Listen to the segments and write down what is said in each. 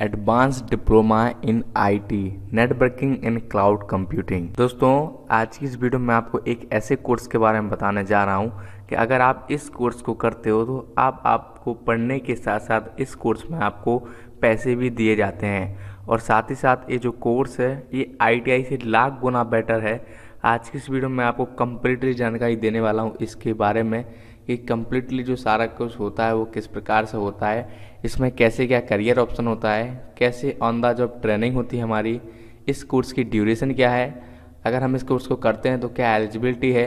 Advance diploma in IT networking in cloud computing. दोस्तों, आज की इस वीडियो में आपको एक ऐसे कोर्स के बारे में बताने जा रहा हूं कि अगर आप इस कोर्स को करते हो तो आपको पढ़ने के साथ साथ इस कोर्स में आपको पैसे भी दिए जाते हैं और साथ ही साथ ये जो कोर्स है ये आईटीआई से लाख गुना बेटर है। आज की इस वीडियो में आपको कंप्लीटली जानकारी देने वाला हूँ इसके बारे में कि कंप्लीटली जो सारा कुछ होता है वो किस प्रकार से होता है, इसमें कैसे क्या करियर ऑप्शन होता है, कैसे ऑन द जॉब ट्रेनिंग होती है हमारी, इस कोर्स की ड्यूरेशन क्या है, अगर हम इस कोर्स को करते हैं तो क्या एलिजिबिलिटी है,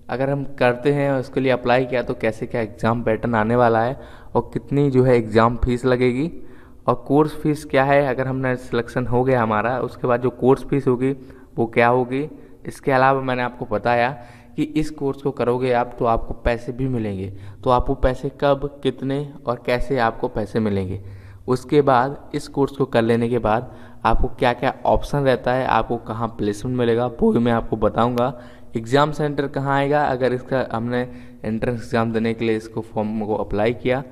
अगर हम करते हैं और उसके लिए अप्लाई किया तो कैसे क्या एग्ज़ाम पैटर्न आने वाला है और कितनी जो है एग्ज़ाम फीस लगेगी और कोर्स फीस क्या है। अगर हमने सिलेक्शन हो गया हमारा उसके बाद जो कोर्स फीस होगी वो क्या होगी। इसके अलावा मैंने आपको बताया कि इस कोर्स को करोगे आप तो आपको पैसे भी मिलेंगे, तो आपको पैसे कब, कितने और कैसे आपको पैसे मिलेंगे। उसके बाद इस कोर्स को कर लेने के बाद आपको क्या क्या ऑप्शन रहता है, आपको कहाँ प्लेसमेंट मिलेगा वो भी मैं आपको बताऊंगा। एग्ज़ाम सेंटर कहाँ आएगा अगर इसका हमने एंट्रेंस एग्ज़ाम देने के लिए इसको फॉर्म को अप्लाई किया।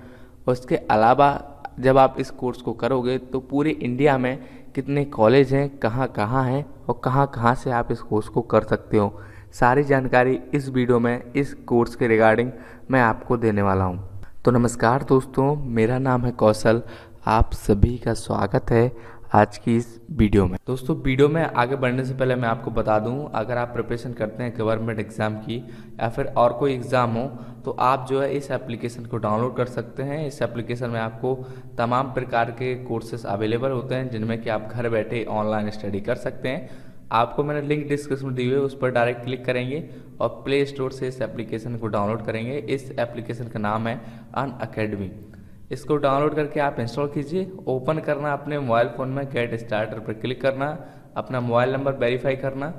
उसके अलावा जब आप इस कोर्स को करोगे तो पूरे इंडिया में कितने कॉलेज हैं, कहाँ कहाँ हैं और कहाँ कहाँ से आप इस कोर्स को कर सकते हो, सारी जानकारी इस वीडियो में इस कोर्स के रिगार्डिंग मैं आपको देने वाला हूँ। तो नमस्कार दोस्तों, मेरा नाम है कौशल, आप सभी का स्वागत है आज की इस वीडियो में। दोस्तों, वीडियो में आगे बढ़ने से पहले मैं आपको बता दूं, अगर आप प्रिपरेशन करते हैं गवर्नमेंट एग्ज़ाम की या फिर और कोई एग्ज़ाम हो तो आप जो है इस एप्लीकेशन को डाउनलोड कर सकते हैं। इस एप्लीकेशन में आपको तमाम प्रकार के कोर्सेज अवेलेबल होते हैं जिनमें कि आप घर बैठे ऑनलाइन स्टडी कर सकते हैं। आपको मैंने लिंक डिस्क्रिप्शन में दी हुई है, उस पर डायरेक्ट क्लिक करेंगे और प्ले स्टोर से इस एप्लीकेशन को डाउनलोड करेंगे। इस एप्लीकेशन का नाम है अनअकैडमी। इसको डाउनलोड करके आप इंस्टॉल कीजिए। ओपन करना अपने मोबाइल फ़ोन में, गेट स्टार्टर पर क्लिक करना, अपना मोबाइल नंबर वेरीफाई करना।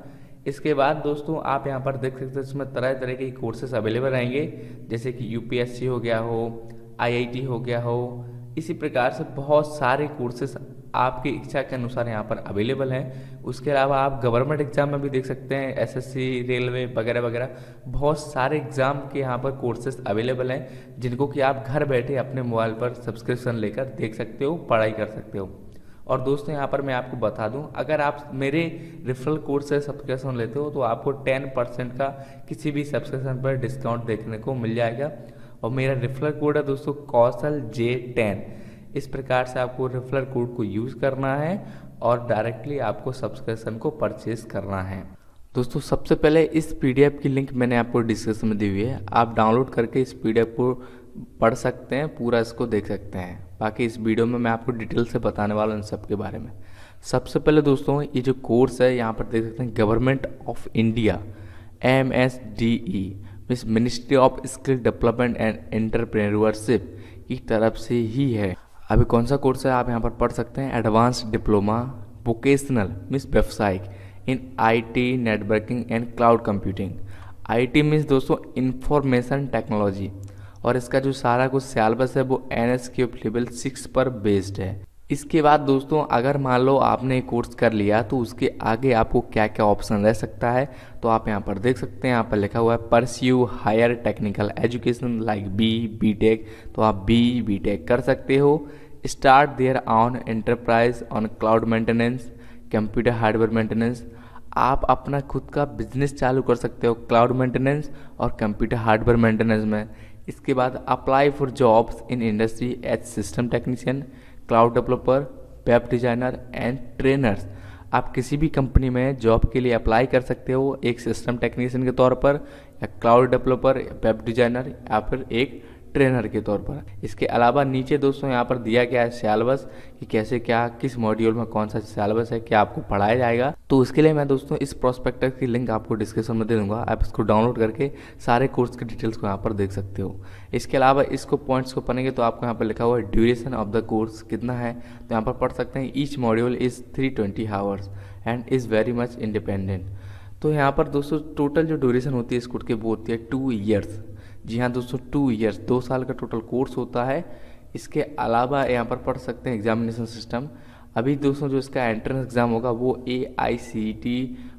इसके बाद दोस्तों आप यहाँ पर देख सकते हैं इसमें तरह तरह के कोर्सेज अवेलेबल रहेंगे, जैसे कि यूपीएससी हो गया हो, आईआईटी हो गया हो, इसी प्रकार से बहुत सारे कोर्सेज आपकी इच्छा के अनुसार यहाँ पर अवेलेबल हैं। उसके अलावा आप गवर्नमेंट एग्जाम में भी देख सकते हैं, एसएससी, रेलवे वगैरह वगैरह बहुत सारे एग्जाम के यहाँ पर कोर्सेज अवेलेबल हैं जिनको कि आप घर बैठे अपने मोबाइल पर सब्सक्रिप्शन लेकर देख सकते हो, पढ़ाई कर सकते हो। और दोस्तों यहाँ पर मैं आपको बता दूं, अगर आप मेरे रेफरल कोड से सब्सक्रिप्शन लेते हो तो आपको 10% का किसी भी सब्सक्रिप्शन पर डिस्काउंट देखने को मिल जाएगा। और मेरा रेफरल कोड है दोस्तों कौशल J10। इस प्रकार से आपको रेफरल कोड को यूज़ करना है और डायरेक्टली आपको सब्सक्रिप्शन को परचेज करना है। दोस्तों, सबसे पहले इस पीडीएफ की लिंक मैंने आपको डिस्क्रिप्शन में दी हुई है, आप डाउनलोड करके इस पीडीएफ को पढ़ सकते हैं, पूरा इसको देख सकते हैं। बाकी इस वीडियो में मैं आपको डिटेल से बताने वाला हूँ इन सब के बारे में। सबसे पहले दोस्तों ये जो कोर्स है यहाँ पर देख सकते हैं, government of India MSDE means ministry of skill development and entrepreneurship की तरफ से ही है। अभी कौन सा कोर्स है आप यहाँ पर पढ़ सकते हैं, एडवांस डिप्लोमा वोकेशनल मीन्स व्यावसायिक in IT networking and cloud computing. IT means दोस्तों इंफॉर्मेशन टेक्नोलॉजी और इसका जो सारा कुछ सिलेबस है वो NSQF लेवल 6 पर बेस्ड है। इसके बाद दोस्तों अगर मान लो आपने कोर्स कर लिया तो उसके आगे आपको क्या क्या ऑप्शन रह सकता है तो आप यहाँ पर देख सकते हैं। यहाँ पर लिखा हुआ है pursue higher technical education like BTech, तो आप BTech कर सकते हो। Start there on enterprise on cloud maintenance, computer hardware maintenance, आप अपना खुद का बिजनेस चालू कर सकते हो क्लाउड मेंटेनेंस और कंप्यूटर हार्डवेयर मेंटेनेंस में। इसके बाद apply for jobs in industry as system technician, cloud developer, web designer and trainers. आप किसी भी कंपनी में जॉब के लिए अप्लाई कर सकते हो, एक सिस्टम टेक्नीशियन के तौर पर या क्लाउड डेवलपर, वेब डिजाइनर या फिर एक ट्रेनर के तौर पर। इसके अलावा नीचे दोस्तों यहाँ पर दिया गया है सिलेबस कि कैसे क्या, किस मॉड्यूल में कौन सा सिलेबस है, क्या आपको पढ़ाया जाएगा। तो उसके लिए मैं दोस्तों इस प्रोस्पेक्टस की लिंक आपको डिस्क्रिप्शन में दे दूंगा, आप इसको डाउनलोड करके सारे कोर्स की डिटेल्स को यहाँ पर देख सकते हो। इसके अलावा इसको पॉइंट्स को पढ़ेंगे तो आपको यहाँ पर लिखा हुआ है ड्यूरेशन ऑफ द कोर्स कितना है, तो यहाँ पर पढ़ सकते हैं each module is 320 hours and is very much independent. तो यहाँ पर दोस्तों टोटल जो ड्यूरेशन होती है इस कोर्स की वो होती है 2 ईयर्स। जी हाँ दोस्तों, 2 ईयर्स, 2 साल का टोटल कोर्स होता है। इसके अलावा यहाँ पर पढ़ सकते हैं एग्जामिनेशन सिस्टम। अभी दोस्तों जो इसका एंट्रेंस एग्ज़ाम होगा वो AICT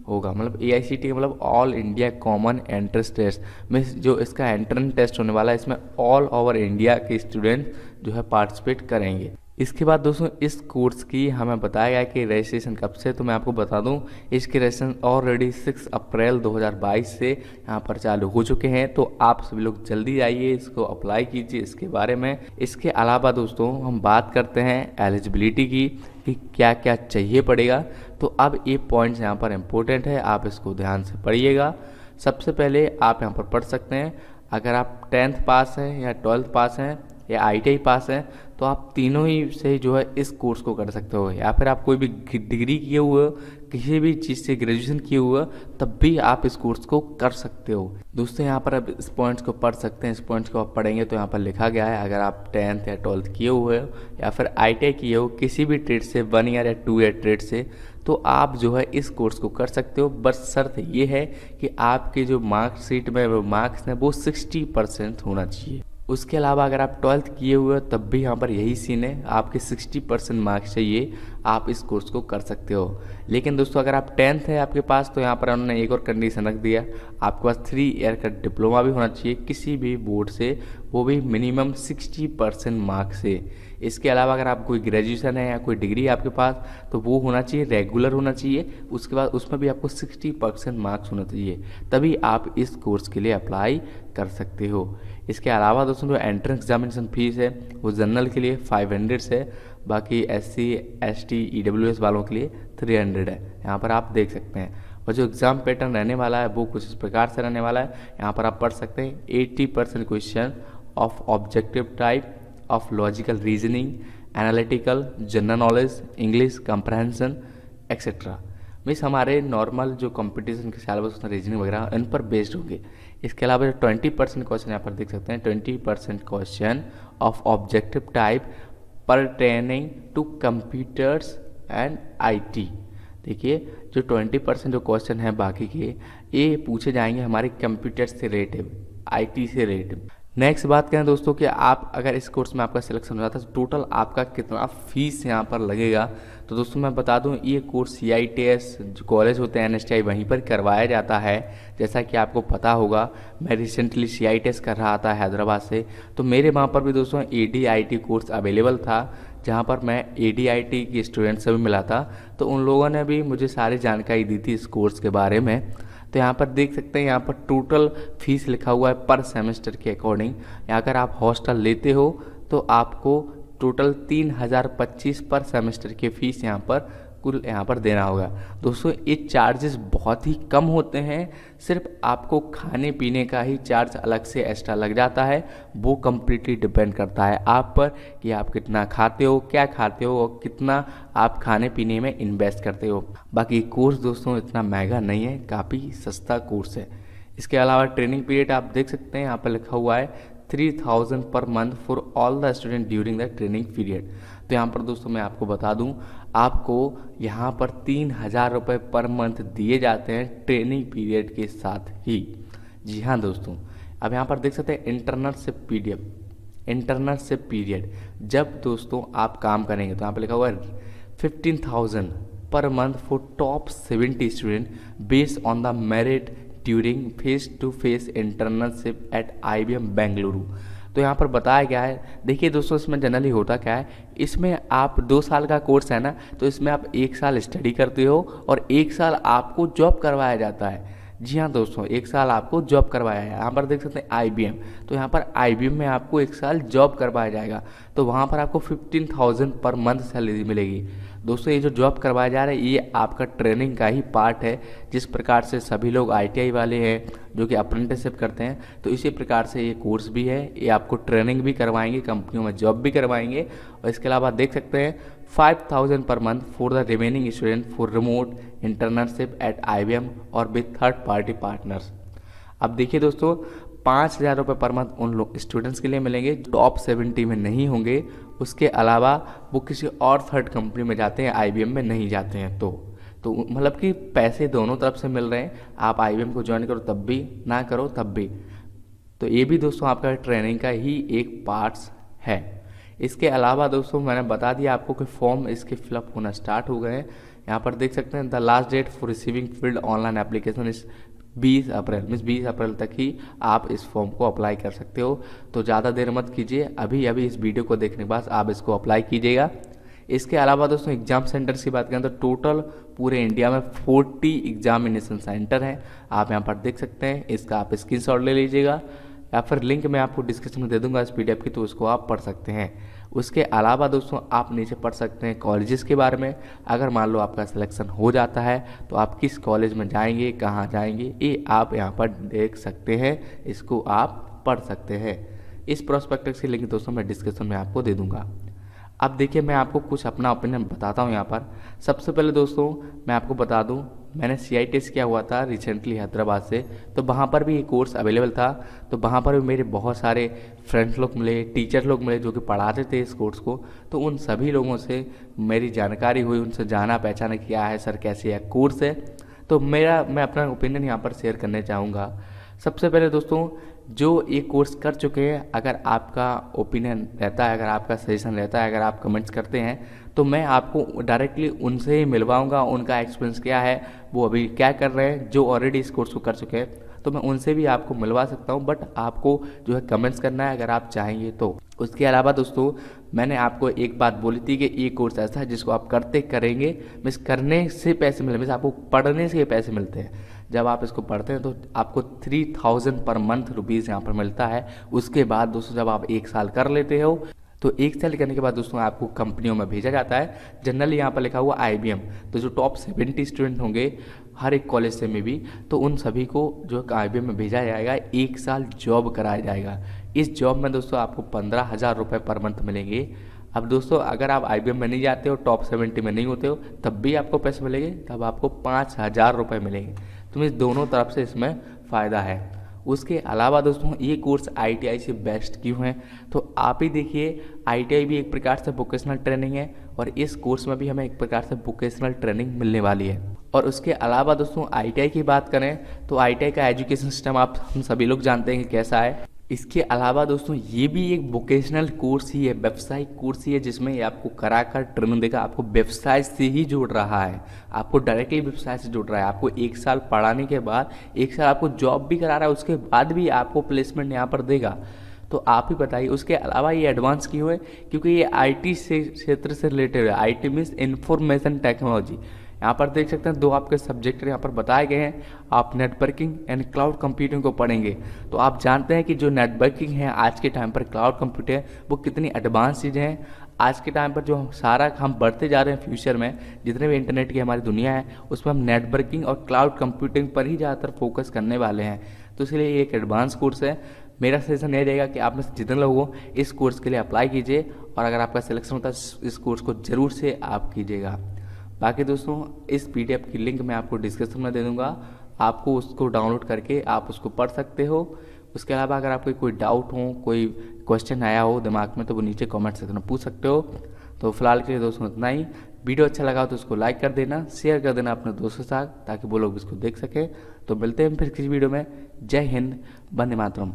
होगा, मतलब AICT का मतलब all India common entrance test. Means जो इसका एंट्रेंस टेस्ट होने वाला है इसमें ऑल ओवर इंडिया के स्टूडेंट जो है पार्टिसिपेट करेंगे। इसके बाद दोस्तों इस कोर्स की हमें बताया गया कि रजिस्ट्रेशन कब से, तो मैं आपको बता दूं इसके रजिस्ट्रेशन ऑलरेडी 6 अप्रैल 2022 से यहाँ पर चालू हो चुके हैं। तो आप सभी लोग जल्दी आइए, इसको अप्लाई कीजिए इसके बारे में। इसके अलावा दोस्तों हम बात करते हैं एलिजिबिलिटी की कि क्या क्या चाहिए पड़ेगा। तो अब ये पॉइंट्स यहाँ पर इम्पोर्टेंट है, आप इसको ध्यान से पढ़िएगा। सबसे पहले आप यहाँ पर पढ़ सकते हैं, अगर आप 10th पास हैं या 12th पास हैं या ITI पास हैं तो आप तीनों ही से जो है इस कोर्स को कर सकते हो, या फिर आप कोई भी डिग्री किए हुए हो, किसी भी चीज़ से ग्रेजुएशन किए हुए हो, तब भी आप इस कोर्स को कर सकते हो। दोस्तों यहाँ पर अब इस पॉइंट्स को पढ़ सकते हैं। इस पॉइंट्स को आप पढ़ेंगे तो यहाँ पर लिखा गया है, अगर आप 10th या 12th किए हुए हो या फिर ITI किए हो किसी भी ट्रेड से, 1 ईयर या 2 ईयर ट्रेड से, तो आप जो है इस कोर्स को कर सकते हो। बस शर्त ये है कि आपके जो मार्कशीट में वो मार्क्स हैं वो 60% होना चाहिए। उसके अलावा अगर आप 12th किए हुए हो तब भी यहाँ पर यही सीन है, आपके 60% मार्क्स चाहिए, आप इस कोर्स को कर सकते हो। लेकिन दोस्तों अगर आप 10th है आपके पास, तो यहाँ पर उन्होंने एक और कंडीशन रख दिया, आपके पास 3 ईयर का डिप्लोमा भी होना चाहिए किसी भी बोर्ड से, वो भी मिनिमम 60% मार्क्स से। इसके अलावा अगर आप कोई ग्रेजुएशन है या कोई डिग्री है आपके पास तो वो होना चाहिए, रेगुलर होना चाहिए। उसके बाद उसमें भी आपको 60% मार्क्स होना चाहिए, तभी आप इस कोर्स के लिए अप्लाई कर सकते हो। इसके अलावा दोस्तों जो एंट्रेंस एग्जामिनेशन फीस है वो जनरल के लिए 500 है, बाकी SC ST EWS वालों के लिए 300 है। यहाँ पर आप देख सकते हैं। और जो एग्ज़ाम पैटर्न रहने वाला है वो कुछ इस प्रकार से रहने वाला है, यहाँ पर आप पढ़ सकते हैं 80% question of objective type of logical reasoning, analytical, general knowledge, English comprehension etcetera. Means हमारे नॉर्मल जो कंपटीशन के सिलेबस रीजनिंग वगैरह इन पर बेस्ड होंगे। इसके अलावा 20% क्वेश्चन यहाँ पर देख सकते हैं, 20% question of objective type pertaining to computers and IT। देखिए जो 20% जो क्वेश्चन हैं बाकी के, ये पूछे जाएंगे हमारे कंप्यूटर से रिलेटिव, IT से रिलेटिव। नेक्स्ट बात करें दोस्तों कि आप अगर इस कोर्स में आपका सिलेक्शन हो जाता है तो टोटल आपका कितना फीस यहाँ पर लगेगा। तो दोस्तों मैं बता दूं ये कोर्स CITS जो कॉलेज होते हैं NSTI वहीं पर करवाया जाता है। जैसा कि आपको पता होगा, मैं रिसेंटली CITS कर रहा था हैदराबाद से, तो मेरे वहाँ पर भी दोस्तों AD/IT कोर्स अवेलेबल था, जहाँ पर मैं AD/IT के स्टूडेंट से भी मिला था। तो उन लोगों ने भी मुझे सारी जानकारी दी थी इस कोर्स के बारे में। तो यहाँ पर देख सकते हैं, यहाँ पर टोटल फीस लिखा हुआ है पर सेमेस्टर के अकॉर्डिंग। अगर आप हॉस्टल लेते हो तो आपको टोटल 3025 पर सेमेस्टर की फ़ीस यहाँ पर कुल यहाँ पर देना होगा। दोस्तों ये चार्जेस बहुत ही कम होते हैं, सिर्फ आपको खाने पीने का ही चार्ज अलग से एक्स्ट्रा लग जाता है। वो कम्प्लीटली डिपेंड करता है आप पर कि आप कितना खाते हो, क्या खाते हो और कितना आप खाने पीने में इन्वेस्ट करते हो। बाकी कोर्स दोस्तों इतना महंगा नहीं है, काफ़ी सस्ता कोर्स है। इसके अलावा ट्रेनिंग पीरियड आप देख सकते हैं, यहाँ पर लिखा हुआ है 3000 पर month for all the student during the training period. तो यहाँ पर दोस्तों मैं आपको बता दूं, आपको यहाँ पर 3000 रुपये पर मंथ दिए जाते हैं ट्रेनिंग पीरियड के साथ ही। जी हाँ दोस्तों, अब यहाँ पर देख सकते हैं इंटर्नशिप पीरियड जब दोस्तों आप काम करेंगे तो यहाँ पर लिखा हुआ है 15,000 पर month for top 70 student based on the merit during face to face internship at IBM Bengaluru. तो यहाँ पर बताया गया है, देखिए दोस्तों इसमें जनरली होता क्या है, इसमें आप 2 साल का कोर्स है ना, तो इसमें आप 1 साल स्टडी करते हो और 1 साल आपको जॉब करवाया जाता है। जी हाँ दोस्तों, 1 साल आपको जॉब करवाया है। यहाँ पर देख सकते हैं IBM, तो यहाँ पर IBM में आपको 1 साल जॉब करवाया जाएगा, तो वहाँ पर आपको 15,000 पर मंथ सैलरी मिलेगी। दोस्तों ये जो जॉब करवाया जा रहा है ये आपका ट्रेनिंग का ही पार्ट है। जिस प्रकार से सभी लोग ITI वाले हैं जो कि अप्रेंटिसशिप करते हैं, तो इसी प्रकार से ये कोर्स भी है, ये आपको ट्रेनिंग भी करवाएंगे, कंपनियों में जॉब भी करवाएंगे। और इसके अलावा देख सकते हैं 5000 पर month for the remaining student for remote internship at IBM और विद थर्ड पार्टी पार्टनर्स। अब देखिए दोस्तों 5000 रुपये पर मंथ उन लोग स्टूडेंट्स के लिए मिलेंगे टॉप 70 में नहीं होंगे। उसके अलावा वो किसी और थर्ड कंपनी में जाते हैं, IBM में नहीं जाते हैं। तो मतलब कि पैसे दोनों तरफ से मिल रहे हैं, आप IBM को ज्वाइन करो तब भी, ना करो तब भी। तो ये भी दोस्तों आपका ट्रेनिंग का ही एक पार्ट्स है। इसके अलावा दोस्तों मैंने बता दिया आपको कि फॉर्म इसके फिलअप होना स्टार्ट हो गए हैं। यहाँ पर देख सकते हैं the last date for receiving field online application is 20 April means 20 April तक ही आप इस फॉर्म को अप्लाई कर सकते हो। तो ज़्यादा देर मत कीजिए, अभी अभी इस वीडियो को देखने के बाद आप इसको अप्लाई कीजिएगा। इसके अलावा दोस्तों एग्जाम सेंटर्स की बात करें तो टोटल पूरे इंडिया में 40 एग्जामिनेशन सेंटर हैं, आप यहाँ पर देख सकते हैं। इसका आप स्क्रीनशॉट ले लीजिएगा या फिर लिंक मैं आपको डिस्क्रिप्शन में दे दूंगा इस PDF की, तो उसको आप पढ़ सकते हैं। उसके अलावा दोस्तों आप नीचे पढ़ सकते हैं कॉलेजेस के बारे में। अगर मान लो आपका सिलेक्शन हो जाता है तो आप किस कॉलेज में जाएंगे, कहाँ जाएंगे, ये आप यहाँ पर देख सकते हैं, इसको आप पढ़ सकते हैं। इस प्रोस्पेक्टस की लिंक दोस्तों मैं डिस्क्रिप्शन में आपको दे दूँगा। अब देखिए मैं आपको कुछ अपना ओपिनियन बताता हूँ यहाँ पर। सबसे पहले दोस्तों मैं आपको बता दूँ, मैंने CI टेस्ट किया हुआ था रिसेंटली हैदराबाद से, तो वहाँ पर भी ये कोर्स अवेलेबल था। तो वहाँ पर भी मेरे बहुत सारे फ्रेंड्स लोग मिले, टीचर लोग मिले जो कि पढ़ाते थे इस कोर्स को। तो उन सभी लोगों से मेरी जानकारी हुई, उनसे जाना पहचाना क्या है सर, कैसे यह कोर्स है। तो मैं अपना ओपिनियन यहाँ पर शेयर करने चाहूँगा। सबसे पहले दोस्तों जो ये कोर्स कर चुके हैं, अगर आपका ओपिनियन रहता है, अगर आपका सजेशन रहता है, अगर आप कमेंट्स करते हैं, तो मैं आपको डायरेक्टली उनसे ही मिलवाऊंगा। उनका एक्सपीरियंस क्या है, वो अभी क्या कर रहे हैं, जो ऑलरेडी इस कोर्स को कर चुके हैं, तो मैं उनसे भी आपको मिलवा सकता हूं। बट आपको जो है कमेंट्स करना है अगर आप चाहेंगे तो। उसके अलावा दोस्तों मैंने आपको एक बात बोली थी कि ये कोर्स ऐसा है जिसको आप करते करेंगे मिस करने से पैसे मिले, मिस आपको पढ़ने से पैसे मिलते हैं। जब आप इसको पढ़ते हैं तो आपको 3000 पर मंथ रुपीज़ यहाँ पर मिलता है। उसके बाद दोस्तों जब आप 1 साल कर लेते हो तो 1 साल करने के बाद दोस्तों आपको कंपनियों में भेजा जाता है। जनरली यहाँ पर लिखा हुआ IBM, तो जो टॉप 70 स्टूडेंट होंगे हर एक कॉलेज से में भी, तो उन सभी को जो IBM में भेजा जाएगा, 1 साल जॉब कराया जाएगा। इस जॉब में दोस्तों आपको 15,000 रुपये पर मंथ मिलेंगे। अब दोस्तों अगर आप IBM में नहीं जाते हो, टॉप 70 में नहीं होते हो, तब भी आपको पैसे मिलेंगे, तब आपको 5,000 रुपये मिलेंगे। तो इस दोनों तरफ से इसमें फ़ायदा है। उसके अलावा दोस्तों ये कोर्स ITI से बेस्ट क्यों है, तो आप ही देखिए ITI भी एक प्रकार से वोकेशनल ट्रेनिंग है और इस कोर्स में भी हमें एक प्रकार से वोकेशनल ट्रेनिंग मिलने वाली है। और उसके अलावा दोस्तों ITI की बात करें तो ITI का एजुकेशन सिस्टम हम सभी लोग जानते हैं कि कैसा है। इसके अलावा दोस्तों ये भी एक वोकेशनल कोर्स ही है, व्यवसायिक कोर्स ही है, जिसमें ये आपको कराकर ट्रेनिंग देगा, आपको व्यवसाय से ही जोड़ रहा है, आपको डायरेक्टली व्यवसाय से जोड़ रहा है। आपको 1 साल पढ़ाने के बाद 1 साल आपको जॉब भी करा रहा है, उसके बाद भी आपको प्लेसमेंट यहाँ पर देगा। तो आप ही बताइए। उसके अलावा ये एडवांस क्यों है, क्योंकि ये IT से क्षेत्र से रिलेटेड है। IT means information technology. यहाँ पर देख सकते हैं 2 आपके सब्जेक्ट यहाँ पर बताए गए हैं। आप नेटवर्किंग एंड क्लाउड कंप्यूटिंग को पढ़ेंगे, तो आप जानते हैं कि जो नेटवर्किंग है आज के टाइम पर, क्लाउड कंप्यूटिंग है, वो कितनी एडवांस चीज़ें हैं। आज के टाइम पर जो सारा हम बढ़ते जा रहे हैं फ्यूचर में, जितने भी इंटरनेट की हमारी दुनिया है उसमें हम नेटवर्किंग और क्लाउड कंप्यूटिंग पर ही ज़्यादातर फोकस करने वाले हैं। तो इसलिए ये एक एडवांस कोर्स है। मेरा सजेशन ये रहेगा कि आप में से जितने लोग हो इस कोर्स के लिए अप्लाई कीजिए, और अगर आपका सिलेक्शन होता है इस कोर्स को ज़रूर से आप कीजिएगा। बाकी दोस्तों इस PDF की लिंक मैं आपको डिस्क्रिप्शन में दे दूंगा, आपको उसको डाउनलोड करके आप उसको पढ़ सकते हो। उसके अलावा अगर आपको कोई डाउट हो, कोई क्वेश्चन आया हो दिमाग में, तो वो नीचे कमेंट सेक्शन में पूछ सकते हो। तो फिलहाल के लिए दोस्तों इतना ही। वीडियो अच्छा लगा तो उसको लाइक कर देना, शेयर कर देना अपने दोस्तों के साथ, ताकि वो लोग इसको देख सकें। तो मिलते हैं फिर किसी वीडियो में। जय हिंद, वंदे मातरम।